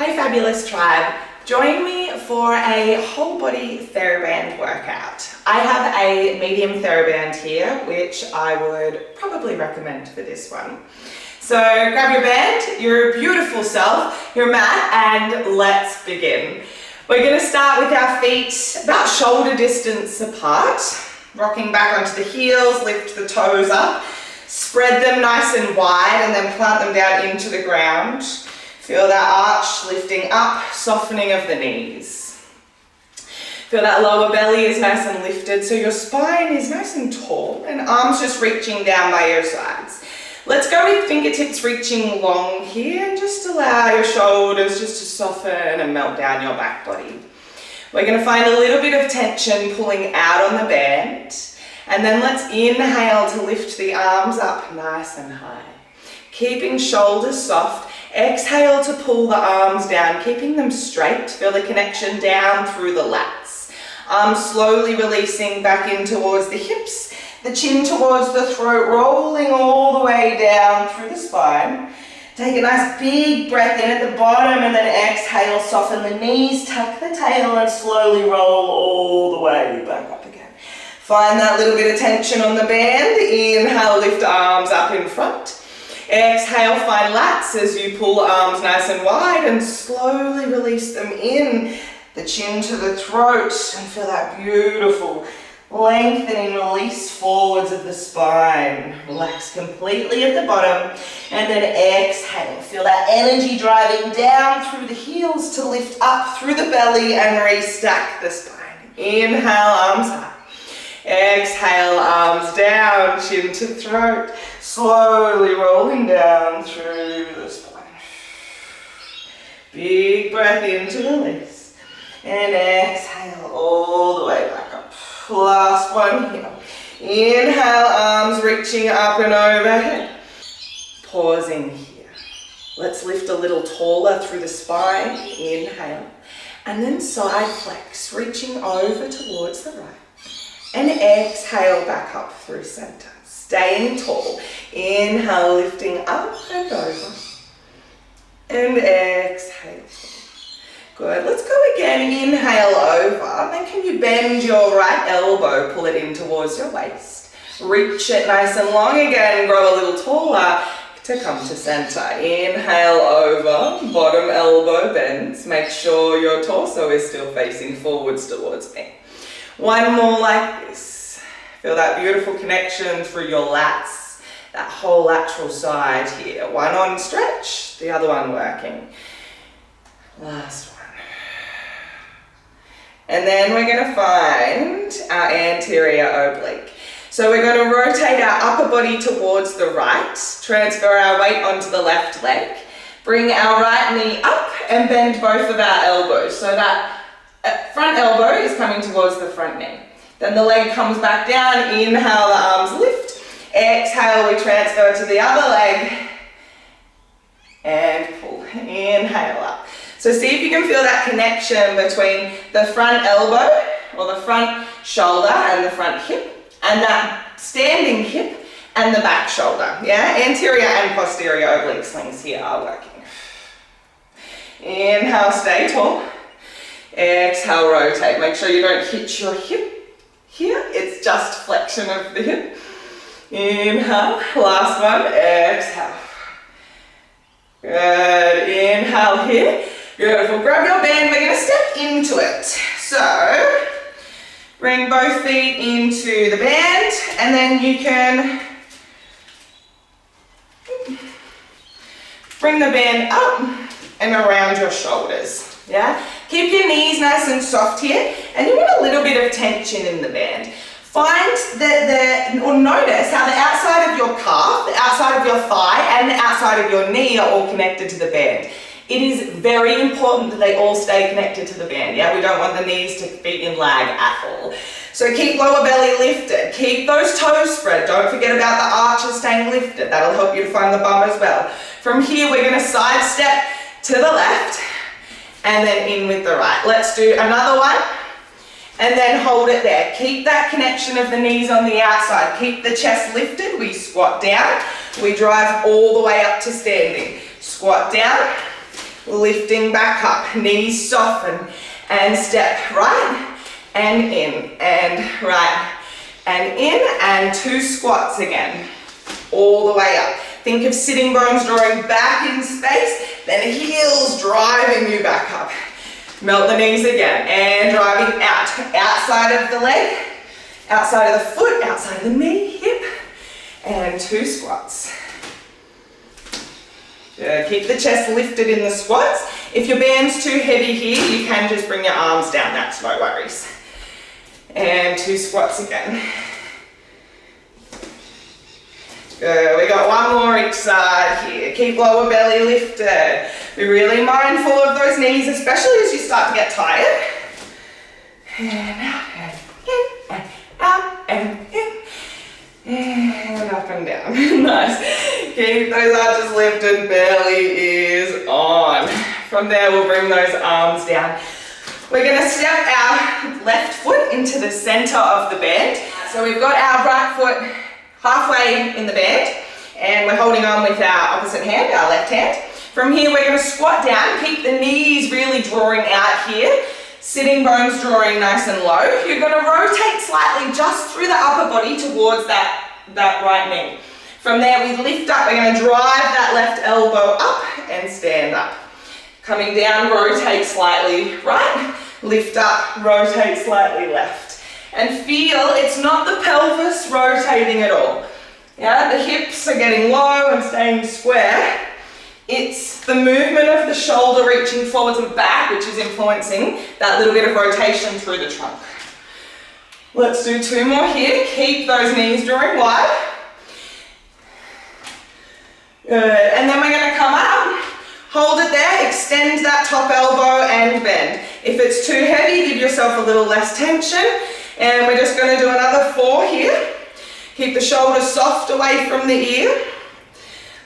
Hi fabulous tribe, join me for a whole body thera-band workout. I have a medium thera-band here, which I would probably recommend for this one. So grab your band, your beautiful self, your mat, and let's begin. We're going to start with our feet about shoulder distance apart, rocking back onto the heels, lift the toes up, spread them nice and wide, and then plant them down into the ground. Feel that arch lifting up, softening of the knees. Feel that lower belly is nice and lifted, so your spine is nice and tall, and arms just reaching down by your sides. Let's go with fingertips reaching long here, and just allow your shoulders just to soften and melt down your back body. We're going to find a little bit of tension pulling out on the band, and then let's inhale to lift the arms up nice and high. Keeping shoulders soft. Exhale to pull the arms down, keeping them straight. Feel the connection down through the lats. Arms slowly releasing back in towards the hips, the chin towards the throat, rolling all the way down through the spine. Take a nice big breath in at the bottom and then exhale, soften the knees, tuck the tail and slowly roll all the way back up again. Find that little bit of tension on the band. Inhale, lift arms up in front. Exhale, find lats as you pull arms nice and wide and slowly release them in, the chin to the throat, and feel that beautiful lengthening release forwards of the spine. Relax completely at the bottom and then exhale. Feel that energy driving down through the heels to lift up through the belly and restack the spine. Inhale, arms high. Exhale, arms down, chin to throat, slowly rolling down through the spine. Big breath in to release, and exhale all the way back up. Last one here. Inhale, arms reaching up and overhead. Pausing here. Let's lift a little taller through the spine. Inhale, and then side flex, reaching over towards the right. And exhale back up through center. Staying tall. Inhale, lifting up and over. And exhale. Good. Let's go again. Inhale over. Then can you bend your right elbow, pull it in towards your waist. Reach it nice and long again and grow a little taller to come to center. Inhale over. Bottom elbow bends. Make sure your torso is still facing forwards towards me. One more like this. Feel that beautiful connection through your lats, that whole lateral side here. One on stretch, the other one working. Last one. And then we're going to find our anterior oblique. So we're going to rotate our upper body towards the right, transfer our weight onto the left leg, bring our right knee up and bend both of our elbows so that front elbow is coming towards the front knee. Then the leg comes back down. Inhale, the arms lift. Exhale, we transfer to the other leg. And pull. Inhale up. So see if you can feel that connection between the front elbow or the front shoulder and the front hip, and that standing hip and the back shoulder. Yeah, anterior and posterior oblique slings here are working. Inhale, stay tall. Exhale, rotate. Make sure you don't hit your hip here. It's just flexion of the hip. Inhale. Last one. Exhale. Good. Inhale here. Beautiful. Grab your band. We're going to step into it. So, bring both feet into the band, and then you can bring the band up and around your shoulders. Yeah? Keep your knees nice and soft here, and you want a little bit of tension in the band. Find or notice how the outside of your calf, the outside of your thigh, and the outside of your knee are all connected to the band. It is very important that they all stay connected to the band. Yeah, we don't want the knees to be in lag at all. So keep lower belly lifted. Keep those toes spread. Don't forget about the arches staying lifted. That'll help you to find the bum as well. From here, we're going to side step to the left. And then in with the right. Let's do another one. And then hold it there. Keep that connection of the knees on the outside. Keep the chest lifted. We squat down. We drive all the way up to standing. Squat down. lifting back up, knees soften, and step right and in, and right and in, and 2 squats again, all the way up. Think of sitting bones drawing back in space, then heels driving you back up. Melt the knees again, and driving out, outside of the leg, outside of the foot, outside of the knee, hip, and 2 squats. Keep the chest lifted in the squats. If your band's too heavy here, you can just bring your arms down, that's no worries. And 2 squats again. Good, we got 1 more each side here. Keep lower belly lifted. Be really mindful of those knees, especially as you start to get tired. And out and in, and out and in, and up and down. Nice. Keep those arches lifted, belly is on. From there, we'll bring those arms down. We're gonna step our left foot into the center of the band. So we've got our right foot halfway in the band, and we're holding on with our opposite hand, our left hand. From here, we're gonna squat down, keep the knees really drawing out here, sitting bones drawing nice and low. You're gonna rotate slightly just through the upper body towards that right knee. From there, we lift up, we're gonna drive that left elbow up and stand up. Coming down, rotate slightly right, lift up, rotate slightly left. And feel it's not the pelvis rotating at all. Yeah, the hips are getting low and staying square. It's the movement of the shoulder reaching forwards and back, which is influencing that little bit of rotation through the trunk. Let's do 2 more here. Keep those knees drawing wide. Good, and then we're gonna come up, hold it there, extend that top elbow and bend. If it's too heavy, give yourself a little less tension. And we're just gonna do another 4 here. Keep the shoulders soft away from the ear.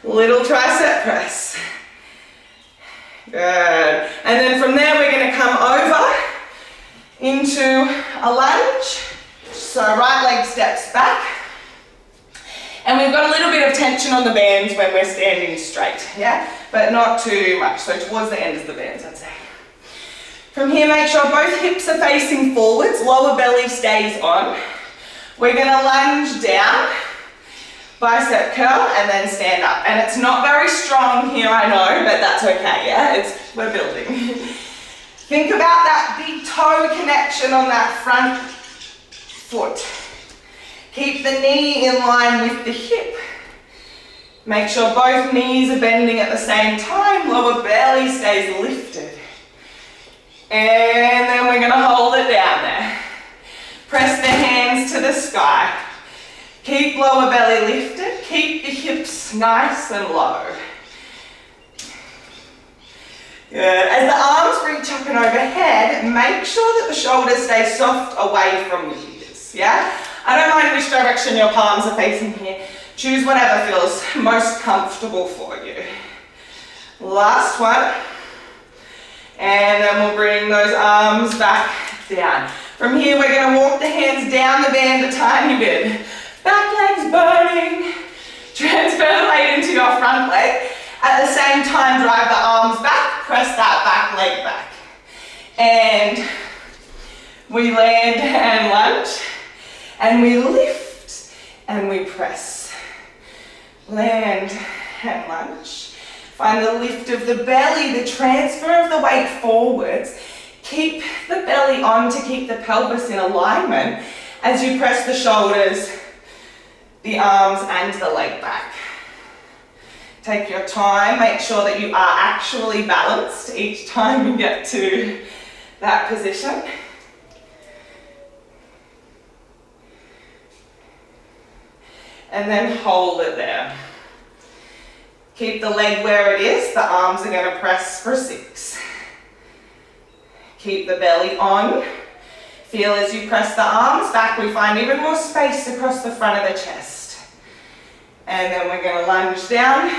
Little tricep press. Good. And then from there, we're gonna come over into a lunge. So right leg steps back. And we've got a little bit of tension on the bands when we're standing straight, yeah? But not too much, so towards the end of the bands, I'd say. From here, make sure both hips are facing forwards, lower belly stays on. We're gonna lunge down, bicep curl, and then stand up. And it's not very strong here, I know, but that's okay, yeah? We're building. Think about that big toe connection on that front foot. Keep the knee in line with the hip. Make sure both knees are bending at the same time, lower belly stays lifted. And then we're gonna hold it down there. Press the hands to the sky. Keep lower belly lifted, keep the hips nice and low. Good. As the arms reach up and overhead, make sure that the shoulders stay soft away from the ears, yeah? I don't mind which direction your palms are facing here. Choose whatever feels most comfortable for you. Last one. And then we'll bring those arms back down. From here, we're gonna walk the hands down the band a tiny bit. Back leg's burning. Transfer the weight into your front leg. At the same time, drive the arms back, press that back leg back. And we land and lunge. And we lift and we press. Land and lunge. Find the lift of the belly, the transfer of the weight forwards. Keep the belly on to keep the pelvis in alignment as you press the shoulders, the arms and the leg back. Take your time, make sure that you are actually balanced each time you get to that position. And then hold it there. Keep the leg where it is, the arms are going to press for 6. Keep the belly on. Feel as you press the arms back, we find even more space across the front of the chest. And then we're going to lunge down,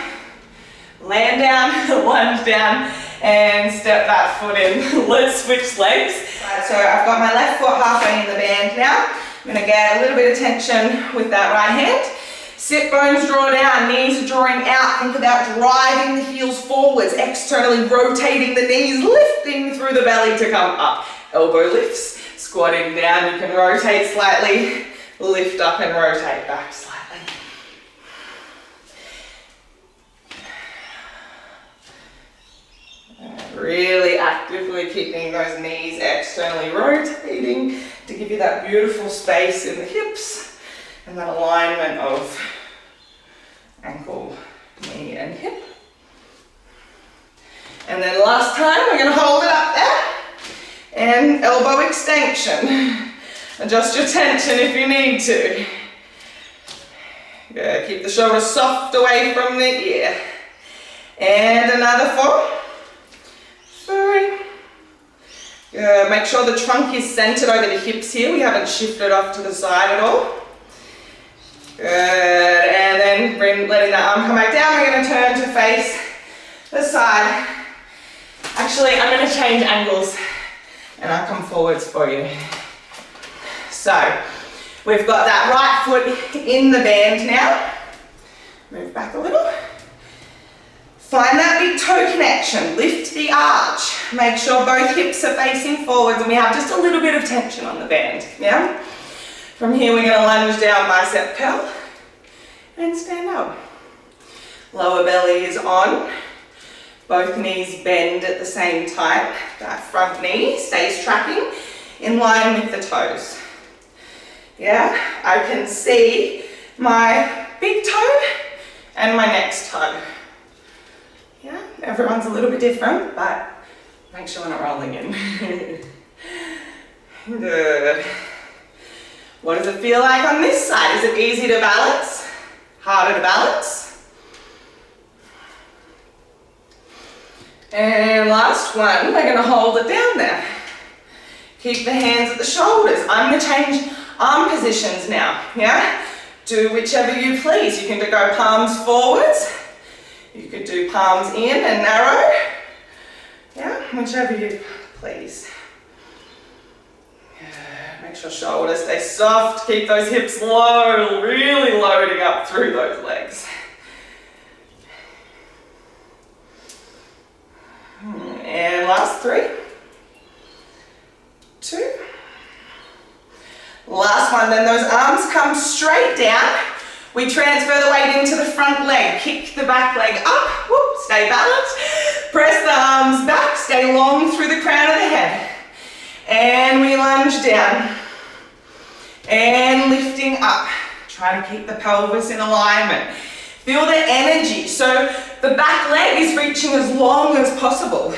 land down, lunge down, and step that foot in. Let's switch legs. So I've got my left foot halfway in the band now. I'm going to get a little bit of tension with that right hand. Sit bones draw down, knees are drawing out. Think about driving the heels forwards, externally rotating the knees, lifting through the belly to come up. Elbow lifts, squatting down, you can rotate slightly, lift up and rotate back slightly. Really actively keeping those knees externally rotating to give you that beautiful space in the hips and that alignment of ankle, knee and hip. And then last time we're going to hold it up there and elbow extension. Adjust your tension if you need to. Good. Keep the shoulders soft away from the ear. And another 4. 3. Good. Make sure the trunk is centered over the hips here. We haven't shifted off to the side at all. Good. And then letting the arm come back down, we're going to turn to face the side. Actually, I'm going to change angles and I'll come forwards for you. So, we've got that right foot in the band now. Move back a little. Find that big toe connection, lift the arch. Make sure both hips are facing forwards and we have just a little bit of tension on the band, yeah? From here we're going to lunge down, bicep curl, and stand up. Lower belly is on, both knees bend at the same time. That front knee stays tracking in line with the toes. Yeah, I can see my big toe and my next toe. Yeah, everyone's a little bit different, but make sure we're not rolling in. Good. What does it feel like on this side? Is it easy to balance? Harder to balance? And last one, we're going to hold it down there. Keep the hands at the shoulders. I'm going to change arm positions now, yeah? Do whichever you please. You can go palms forwards. You could do palms in and narrow. Yeah, whichever you please. Make sure shoulders stay soft. Keep those hips low, really loading up through those legs. And last 3. 2. Last one, then those arms come straight down. We transfer the weight into the front leg. Kick the back leg up. Whoop, stay balanced. Press the arms back. Stay long through the crown of the head. And we lunge down. And lifting up. Try to keep the pelvis in alignment. Feel the energy. So the back leg is reaching as long as possible.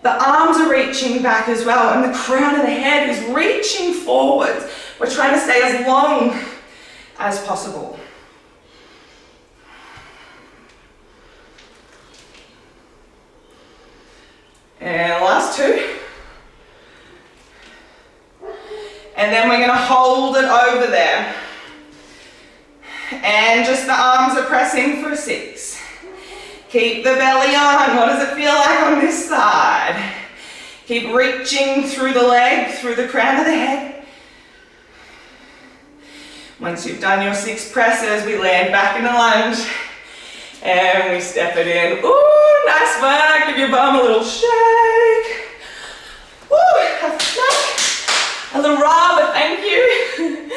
The arms are reaching back as well. And the crown of the head is reaching forwards. We're trying to stay as long as possible. And last 2. And then we're going to hold it over there. And just the arms are pressing for 6. Keep the belly on. What does it feel like on this side? Keep reaching through the leg, through the crown of the head. Once you've done your 6 presses, we land back in a lunge and we step it in. Ooh, nice work. Give your bum a little shake. Ooh, a smack, a little rub, thank you.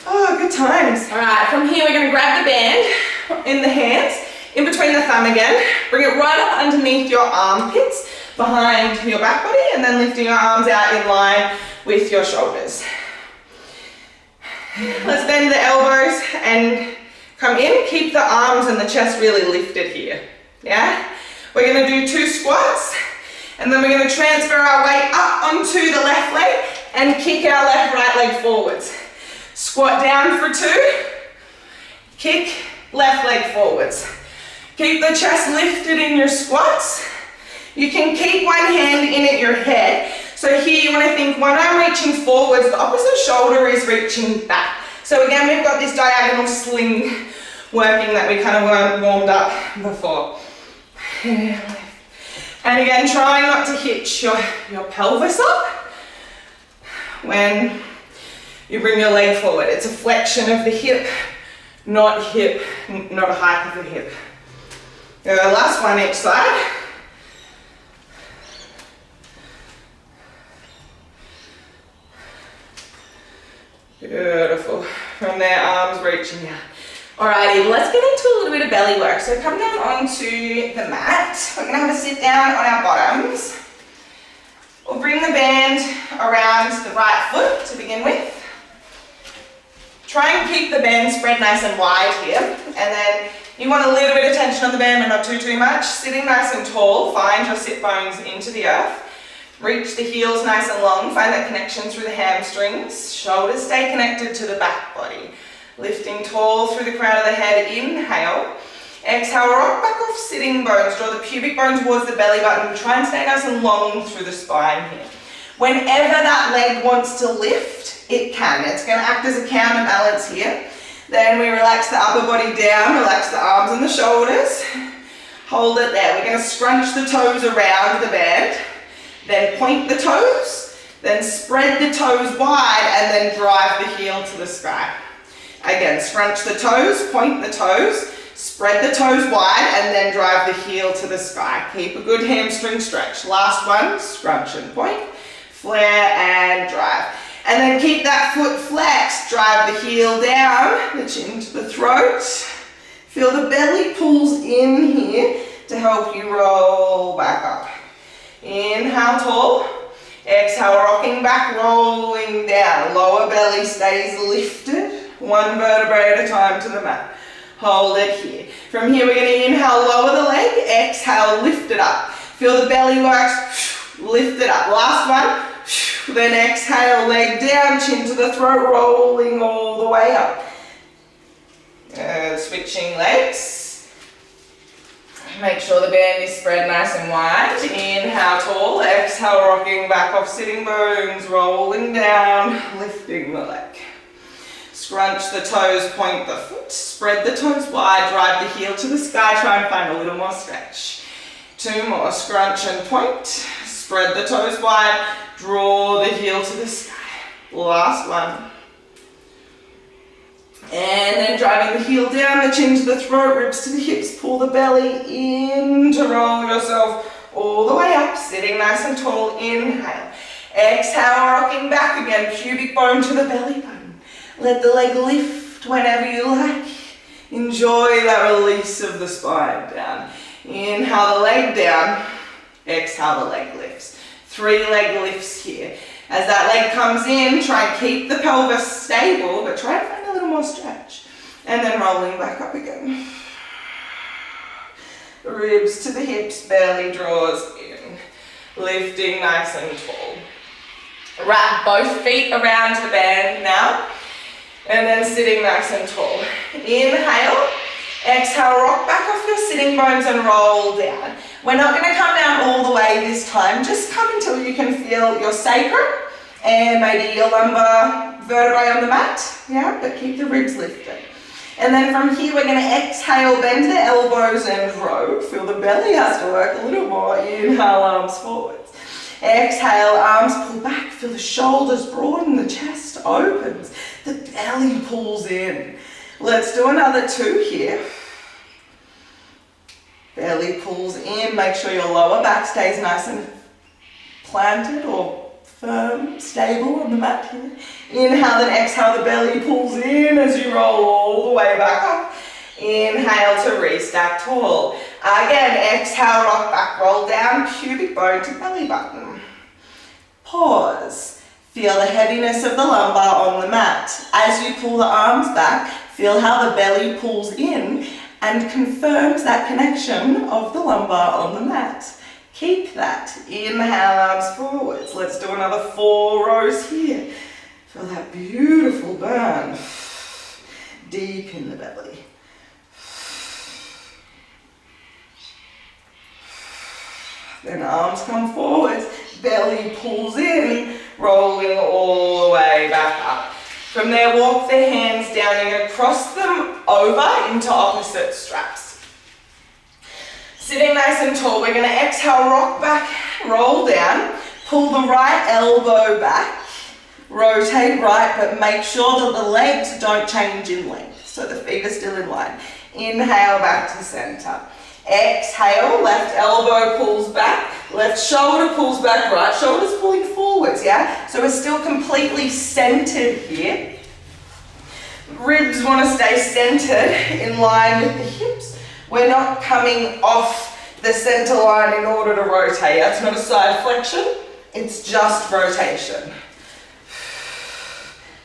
Oh, good times. All right, from here we're going to grab the band in the hands, in between the thumb again. Bring it right up underneath your armpits, behind your back body, and then lifting your arms out in line with your shoulders. Let's bend the elbows and come in. Keep the arms and the chest really lifted here. Yeah? We're going to do 2 squats and then we're going to transfer our weight up onto the left leg and kick our left right leg forwards. Squat down for 2. Kick left leg forwards. Keep the chest lifted in your squats. You can keep one hand in at your head. So here you want to think when I'm reaching forwards, the opposite shoulder is reaching back. So again, we've got this diagonal sling working that we kind of weren't warmed up before. And again, try not to hitch your pelvis up when you bring your leg forward. It's a flexion of the hip not hip, not a hike of the hip. Last one each side. Beautiful. From there, arms reaching out. Alrighty, let's get into a little bit of belly work. So come down onto the mat. We're gonna have a sit down on our bottoms. We'll bring the band around the right foot to begin with. Try and keep the band spread nice and wide here. And then you want a little bit of tension on the band, but not too much. Sitting nice and tall, find your sit bones into the earth. Reach the heels nice and long, find that connection through the hamstrings. Shoulders stay connected to the back body. Lifting tall through the crown of the head, inhale. Exhale, rock back off sitting bones. Draw the pubic bone towards the belly button. Try and stay nice and long through the spine here. Whenever that leg wants to lift, it can. It's going to act as a counterbalance here. Then we relax the upper body down, relax the arms and the shoulders. Hold it there. We're going to scrunch the toes around the band. Then point the toes. Then spread the toes wide and then drive the heel to the sky. Again, scrunch the toes, point the toes, spread the toes wide, and then drive the heel to the sky. Keep a good hamstring stretch. Last one, scrunch and point, flare and drive. And then keep that foot flexed, drive the heel down, the chin to the throat. Feel the belly pulls in here to help you roll back up. Inhale tall. Exhale, rocking back, rolling down. Lower belly stays lifted. One vertebrae at a time to the mat. Hold it here. From here, we're going to inhale, lower the leg. Exhale, lift it up. Feel the belly works. Lift it up. Last one. Then exhale, leg down, chin to the throat, rolling all the way up. Switching legs. Make sure the band is spread nice and wide. Inhale tall, exhale rocking back off sitting bones, rolling down, lifting the leg. Scrunch the toes, point the foot, spread the toes wide, drive the heel to the sky, try and find a little more stretch. Two more, scrunch and point, spread the toes wide, draw the heel to the sky. Last one. And then driving the heel down, the chin to the throat, ribs to the hips, pull the belly in to roll yourself all the way up, sitting nice and tall, inhale. Exhale, rocking back again, pubic bone to the belly button. Let the leg lift whenever you like. Enjoy that release of the spine down. Inhale the leg down, exhale the leg lifts. 3 leg lifts here. As that leg comes in, try and keep the pelvis stable, but try to find a little more stretch. And then rolling back up again. Ribs to the hips, belly draws in. Lifting nice and tall. Wrap both feet around the band now. And then sitting nice and tall. Inhale. Exhale, rock back off your sitting bones and roll down. We're not going to come down all the way this time. Just come until you can feel your sacrum and maybe your lumbar vertebrae on the mat. Yeah, but keep the ribs lifted. And then from here, we're going to exhale, bend the elbows and row. Feel the belly has to work a little more. Inhale, arms forwards. Exhale, arms pull back. Feel the shoulders broaden, the chest opens, the belly pulls in. Let's do another 2 here. Belly pulls in. Make sure your lower back stays nice and planted or firm, stable on the mat here. Inhale, then exhale, the belly pulls in as you roll all the way back up. Inhale to restack tall. Again, exhale, rock back, roll down, pubic bone to belly button. Pause. Feel the heaviness of the lumbar on the mat. As you pull the arms back, feel how the belly pulls in and confirms that connection of the lumbar on the mat. Keep that. Inhale, arms forwards. Let's do another 4 rows here. Feel that beautiful burn. Deep in the belly. Then arms come forwards, belly pulls in, rolling all the way back up. From there, walk the hands down. You're going to cross them over into opposite straps. Sitting nice and tall, we're going to exhale, rock back, roll down, pull the right elbow back, rotate right, but make sure that the legs don't change in length. So the feet are still in line. Inhale back to center. Exhale, left elbow pulls back, left shoulder pulls back, right shoulder's pulling forwards, yeah? So we're still completely centered here. Ribs want to stay centered in line with the hips. We're not coming off the center line in order to rotate. That's not a side flexion, it's just rotation.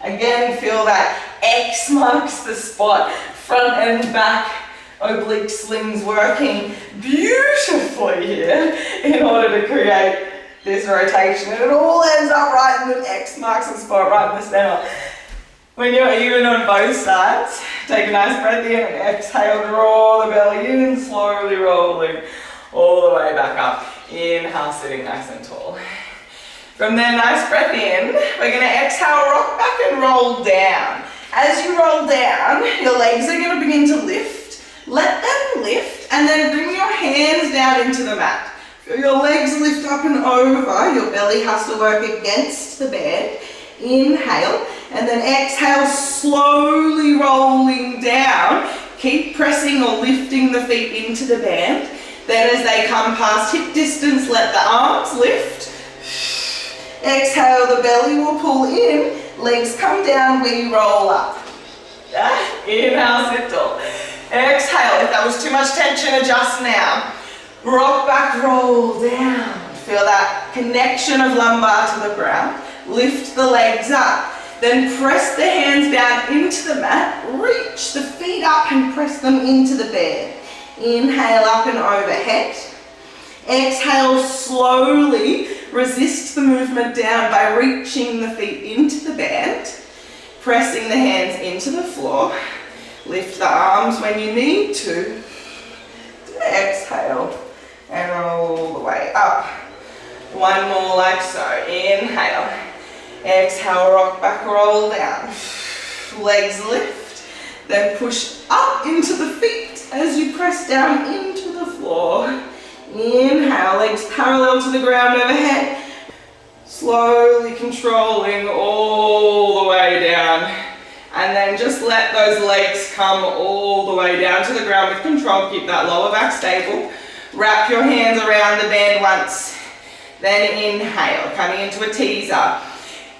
Again, feel that X marks the spot, front and back oblique slings working beautifully here in order to create this rotation. And it all ends up right in an X marks the spot, right in the center. When you're even on both sides, take a nice breath in and exhale, draw the belly in, slowly rolling all the way back up. Inhale, sitting nice and tall. From there, nice breath in, we're going to exhale, rock back and roll down. As you roll down, your legs are going to begin to lift. Let them lift and then bring your hands down into the mat. Feel your legs lift up and over. Your belly has to work against the bed. Inhale and then exhale, slowly rolling down. Keep pressing or lifting the feet into the band. Then as they come past hip distance, let the arms lift. Exhale, the belly will pull in. Legs come down, we roll up. Inhale, sit tall. Exhale, if that was too much tension, adjust now. Rock back, roll down. Feel that connection of lumbar to the ground. Lift the legs up. Then press the hands down into the mat. Reach the feet up and press them into the bed. Inhale up and overhead. Exhale, slowly resist the movement down by reaching the feet into the band. Pressing the hands into the floor. Lift the arms when you need to. Exhale and roll the way up. One more like so. Inhale. Exhale, rock back, roll down. Legs lift. Then push up into the feet as you press down into the floor. Inhale, legs parallel to the ground overhead. Slowly controlling all the way down. And then just let those legs come all the way down to the ground with control. Keep that lower back stable. Wrap your hands around the band once. Then inhale, coming into a teaser.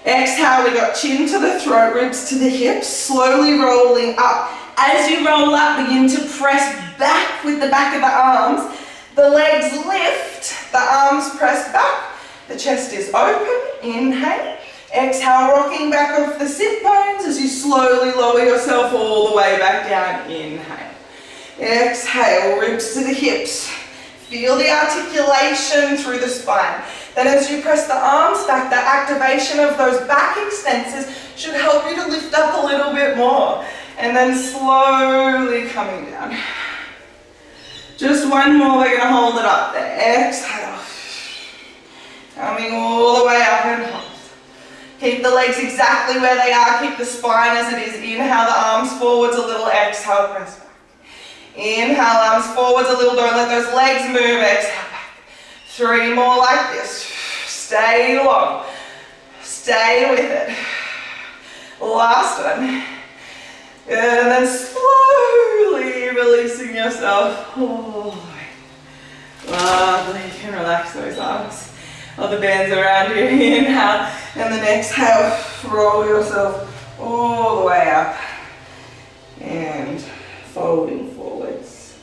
Exhale, we got chin to the throat, ribs to the hips, slowly rolling up. As you roll up, begin to press back with the back of the arms. The legs lift, the arms press back. The chest is open. Inhale. Exhale, rocking back off the sit bones as you slowly lower yourself all the way back down. Inhale. Exhale, ribs to the hips. Feel the articulation through the spine. Then as you press the arms back, the activation of those back extensors should help you to lift up a little bit more. And then slowly coming down. Just one more, we're going to hold it up there. Exhale. Coming all the way up and hold. Keep the legs exactly where they are. Keep the spine as it is. Inhale, the arms forwards a little. Exhale, press back. Inhale, arms forwards a little. Don't let those legs move. Exhale back. 3 more like this. Stay long. Stay with it. Last one. Good. And then slowly releasing yourself. Oh, lovely. You can relax those arms. Other bands around you. Inhale and then exhale. Roll yourself all the way up and folding forwards.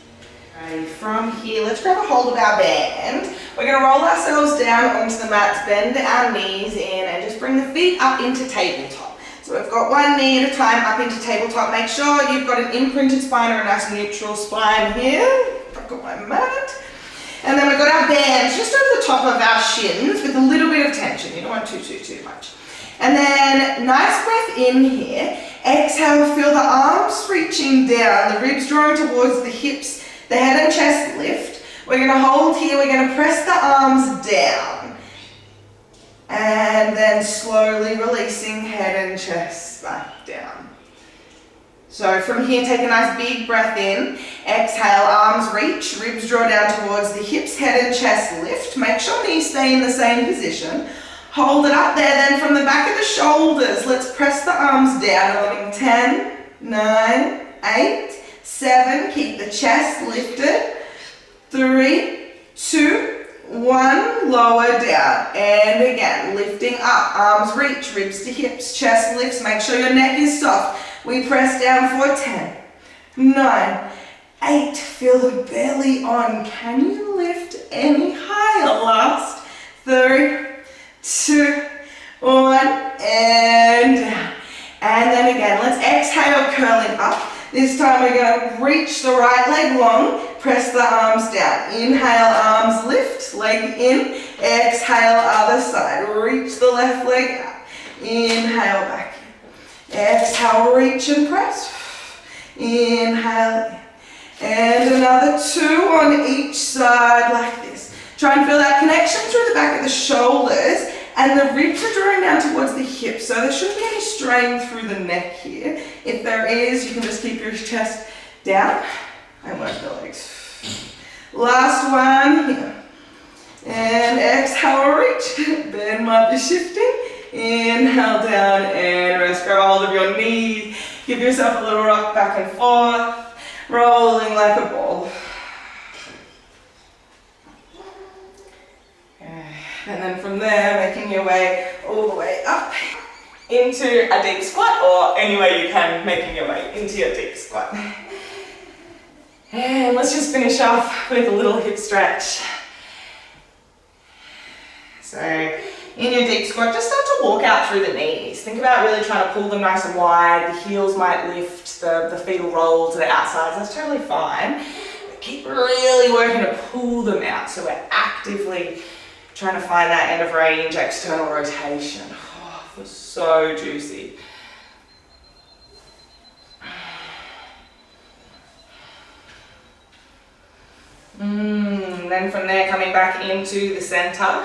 Okay, from here, let's grab a hold of our band. We're going to roll ourselves down onto the mats, bend our knees in and just bring the feet up into tabletop. So we've got one knee at a time up into tabletop. Make sure you've got an imprinted spine or a nice neutral spine here. I've got my mat. And then we've got our bands just over the top of our shins with a little bit of tension. You don't want too much. And then nice breath in here. Exhale, feel the arms reaching down, the ribs drawing towards the hips, the head and chest lift. We're going to hold here. We're going to press the arms down. And then slowly releasing head and chest back down. So from here, take a nice big breath in. Exhale, arms reach, ribs draw down towards the hips, head and chest lift. Make sure knees stay in the same position. Hold it up there. Then from the back of the shoulders, let's press the arms down. 10, 9, 8, 7, keep the chest lifted. 3, 2, 1, lower down. And again, lifting up, arms reach, ribs to hips, chest lifts, make sure your neck is soft. We press down for 10, 9, 8, feel the belly on. Can you lift any higher? Last, 3, 2, 1, and down. And then again, let's exhale, curling up. This time we're going to reach the right leg long, press the arms down. Inhale, arms lift, leg in. Exhale, other side. Reach the left leg out. Inhale, back in. Exhale, reach and press. Inhale in. And another 2 on each side like this. Try and feel that connection through the back of the shoulders, and the ribs are drawing down towards the hips, so there shouldn't be any strain through the neck here. If there is, you can just keep your chest down and work the legs. Last one here. And exhale, reach. Bend might be shifting. Inhale down and rest. Grab hold of your knees. Give yourself a little rock back and forth, rolling like a ball. And then from there, making your way all the way up into a deep squat, or any way you can, making your way into your deep squat. And let's just finish off with a little hip stretch. So in your deep squat, just start to walk out through the knees. Think about really trying to pull them nice and wide. The heels might lift, the feet will roll to the outsides. That's totally fine. But keep really working to pull them out, so we're actively trying to find that end of range external rotation. Oh, it feels so juicy. Then from there, coming back into the center,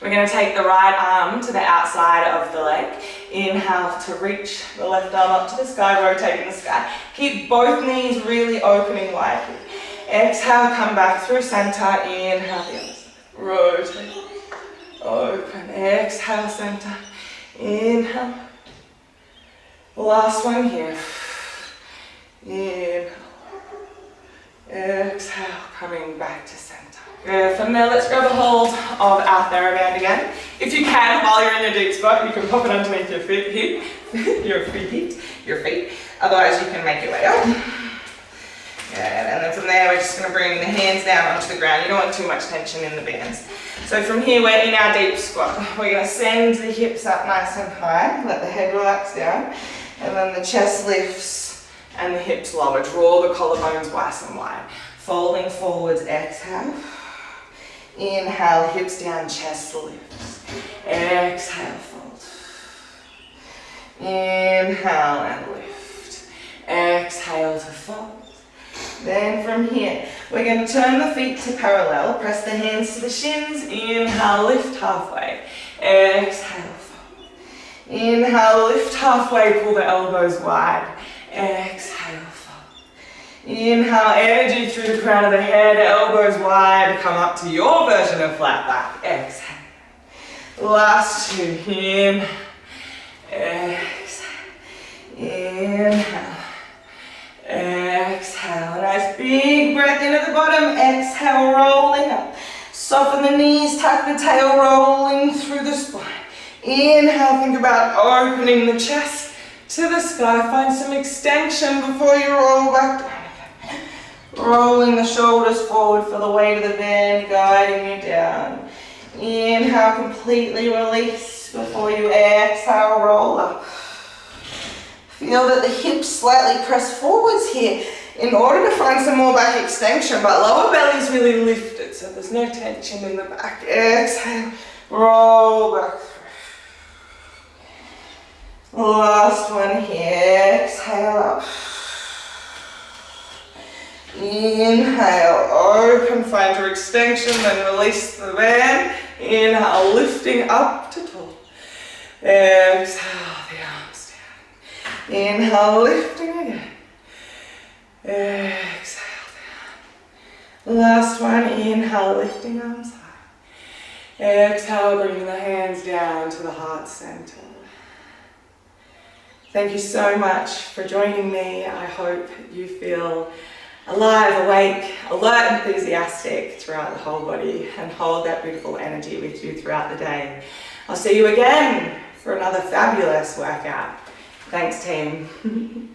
we're going to take the right arm to the outside of the leg. Inhale to reach the left arm up to the sky, rotating the sky. Keep both knees really opening wide. Exhale, come back through center. Inhale, the other side. Rotate, open, exhale, center, inhale. Last one here. Inhale, exhale, coming back to center. Good. From there, let's grab a hold of our thera-band again. If you can, while you're in your deep squat, you can pop it underneath your feet, your feet. Otherwise, you can make your way up. Good. And then from there, we're just going to bring the hands down onto the ground. You don't want too much tension in the bands. So from here, we're in our deep squat. We're going to send the hips up nice and high. Let the head relax down. And then the chest lifts and the hips lower. Draw the collarbones nice and wide. Folding forwards, exhale. Inhale, hips down, chest lifts. Exhale, fold. Inhale and lift. Exhale to fold. Then from here, we're going to turn the feet to parallel, press the hands to the shins, inhale, lift halfway, exhale, fold. Inhale, lift halfway, pull the elbows wide, exhale, fold. Inhale, energy through the crown of the head, elbows wide, come up to your version of flat back, exhale. Last 2, in, exhale, inhale. Exhale, a nice big breath in at the bottom, exhale, rolling up. Soften the knees, tuck the tail, rolling through the spine. Inhale, think about opening the chest to the sky. Find some extension before you roll back down again. Rolling the shoulders forward for the weight of the band, guiding you down. Inhale, completely release before you exhale, roll up. Feel that the hips slightly press forwards here in order to find some more back extension, but lower belly's really lifted, so there's no tension in the back. Exhale, roll back through. Last one here, exhale up. Inhale, open, find your extension, then release the band. Inhale, lifting up to tall. Exhale, the arms down. Inhale, lifting again. Exhale down. Last one, inhale, lifting arms high. Exhale, bringing the hands down to the heart center. Thank you so much for joining me. I hope you feel alive, awake, alert, enthusiastic throughout the whole body and hold that beautiful energy with you throughout the day. I'll see you again for another fabulous workout. Thanks, team.